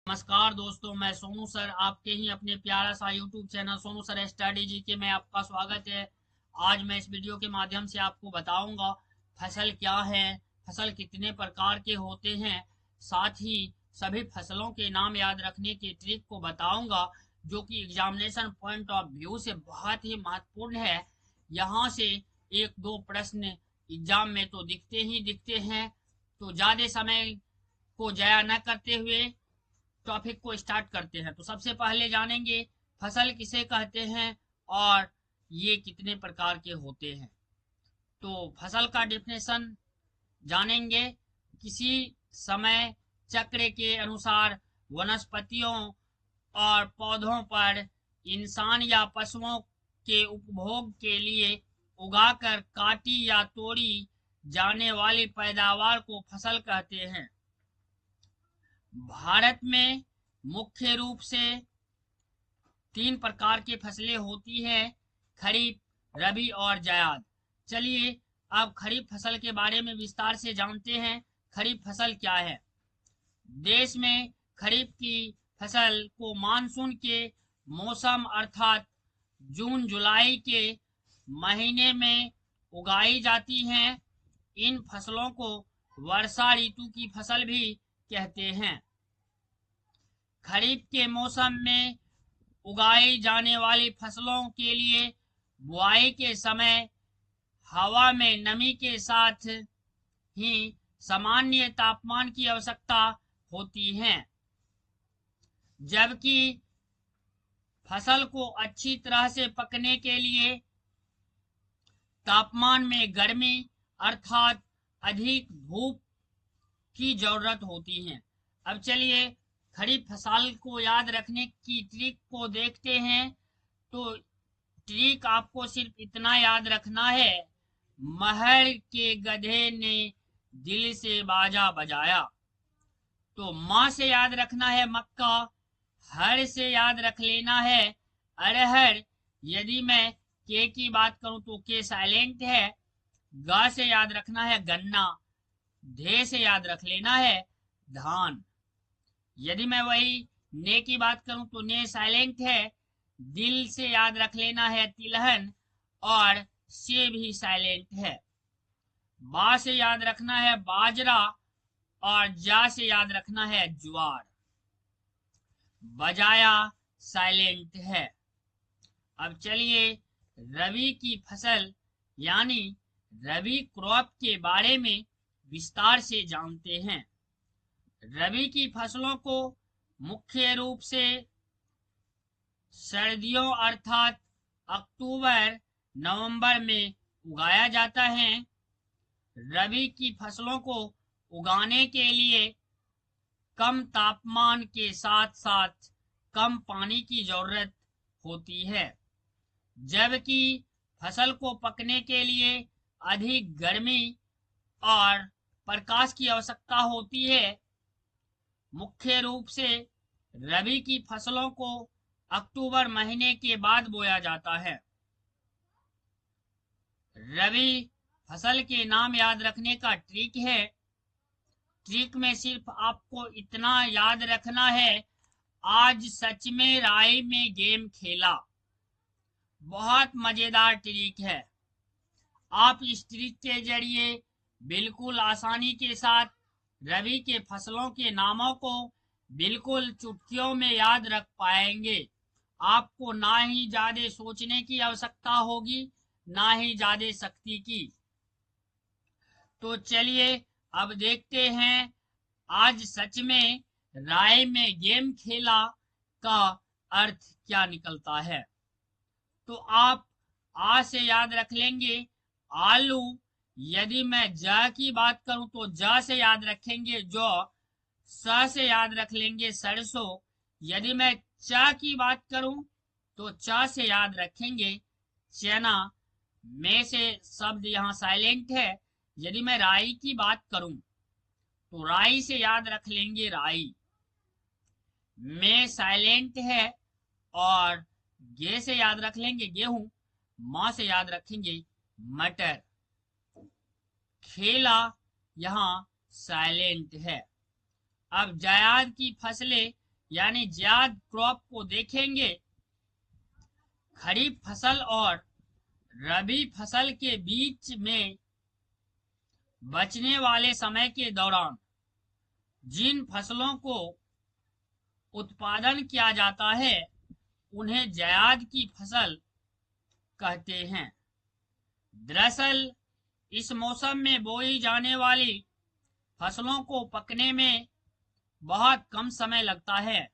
नमस्कार दोस्तों, मैं सोनू सर आपके ही अपने प्यारा सा YouTube channel Sonu sir study ji के में आपका स्वागत है। आज मैं इस वीडियो के माध्यम से आपको बताऊंगा फसल क्या है, फसल कितने प्रकार के होते हैं, साथ ही सभी फसलों के नाम याद रखने की ट्रिक को बताऊंगा जो कि एग्जामिनेशन पॉइंट ऑफ व्यू से बहुत ही महत्वपूर्ण है। यहाँ से एक दो प्रश्न एग्जाम में तो दिखते ही दिखते हैं। तो ज़्यादा समय को जाया न करते हुए टॉपिक को स्टार्ट करते हैं। तो सबसे पहले जानेंगे फसल किसे कहते हैं और ये कितने प्रकार के होते हैं। तो फसल का डिफिनेशन जानेंगे। किसी समय चक्र के अनुसार वनस्पतियों और पौधों पर इंसान या पशुओं के उपभोग के लिए उगाकर काटी या तोड़ी जाने वाली पैदावार को फसल कहते हैं। भारत में मुख्य रूप से 3 प्रकार की फसलें होती हैं, खरीफ, रबी और जायद। चलिए अब खरीफ फसल के बारे में विस्तार से जानते हैं। खरीफ फसल क्या है? देश में खरीफ की फसल को मानसून के मौसम अर्थात जून जुलाई के महीने में उगाई जाती हैं। इन फसलों को वर्षा ऋतु की फसल भी कहते हैं। खरीफ के मौसम में उगाई जाने वाली फसलों के लिए बुआई के समय हवा में नमी के साथ ही सामान्य तापमान की आवश्यकता होती है, जबकि फसल को अच्छी तरह से पकने के लिए तापमान में गर्मी अर्थात अधिक धूप की जरूरत होती है। अब चलिए खरीफ फसल को याद रखने की ट्रिक को देखते हैं। तो ट्रिक आपको सिर्फ इतना याद रखना है, महर के गधे ने दिल से बाजा बजाया। तो माँ से याद रखना है मक्का, हर से याद रख लेना है अरहर। यदि मैं के की बात करूं तो के साइलेंट है। ग से याद रखना है गन्ना, धे से याद रख लेना है धान। यदि मैं वही ने की बात करूं तो ने साइलेंट है। दिल से याद रख लेना है तिलहन और से भी साइलेंट है। बा से याद रखना है बाजरा और जा से याद रखना है ज्वार। बजाया साइलेंट है। अब चलिए रबी की फसल यानी रबी क्रॉप के बारे में विस्तार से जानते हैं। रबी की फसलों को मुख्य रूप से सर्दियों अर्थात अक्टूबर नवंबर में उगाया जाता है। रबी की फसलों को उगाने के लिए कम तापमान के साथ साथ कम पानी की जरूरत होती है, जबकि फसल को पकने के लिए अधिक गर्मी और प्रकाश की आवश्यकता होती है। मुख्य रूप से रबी की फसलों को अक्टूबर महीने के बाद बोया जाता है। रबी फसल के नाम याद रखने का ट्रिक है। ट्रिक में सिर्फ आपको इतना याद रखना है, आज सच में राय में गेम खेला। बहुत मजेदार ट्रिक है। आप इस ट्रिक के जरिए बिल्कुल आसानी के साथ रबी के फसलों के नामों को बिल्कुल चुटकियों में याद रख पाएंगे। आपको ना ही ज्यादा सोचने की आवश्यकता होगी, ना ही ज्यादा शक्ति की। तो चलिए अब देखते हैं आज सच में राय में गेम खेला का अर्थ क्या निकलता है। तो आप आ से याद रख लेंगे आलू। यदि मैं ज की बात करूं तो ज से याद रखेंगे जौ। स से याद रख लेंगे सरसों। यदि मैं च की बात करूं तो च से याद रखेंगे चना। में से शब्द यहाँ साइलेंट है। यदि मैं राई की बात करूं तो राई से याद रख लेंगे राई। में साइलेंट है और गे से याद रख लेंगे गेहूं। मां से याद रखेंगे मटर। खेला यहाँ साइलेंट है। अब जायद की फसलें यानी जायद क्रॉप को देखेंगे। खरीफ फसल और रबी फसल के बीच में बचने वाले समय के दौरान जिन फसलों को उत्पादन किया जाता है उन्हें जायद की फसल कहते हैं। दरअसल इस मौसम में बोई जाने वाली फसलों को पकने में बहुत कम समय लगता है।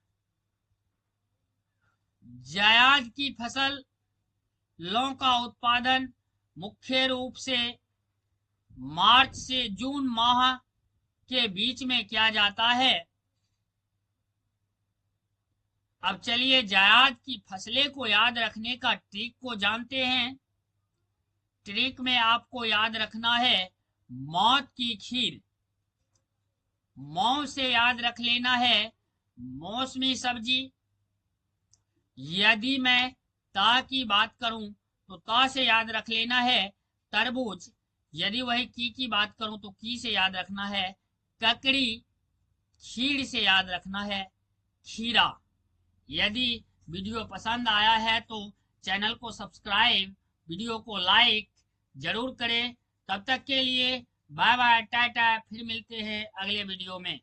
जायद की फसलों का उत्पादन मुख्य रूप से मार्च से जून माह के बीच में किया जाता है। अब चलिए जायद की फसलें को याद रखने का ट्रिक को जानते हैं। ट्रिक में आपको याद रखना है मौत की खीर। मौ से याद रख लेना है मौसमी सब्जी। यदि मैं ता की बात करूं तो ता से याद रख लेना है तरबूज। यदि वही की बात करूं तो की से याद रखना है ककड़ी। खीर से याद रखना है खीरा। यदि वीडियो पसंद आया है तो चैनल को सब्सक्राइब, वीडियो को लाइक जरूर करें। तब तक के लिए बाय बाय टाटा, फिर मिलते हैं अगले वीडियो में।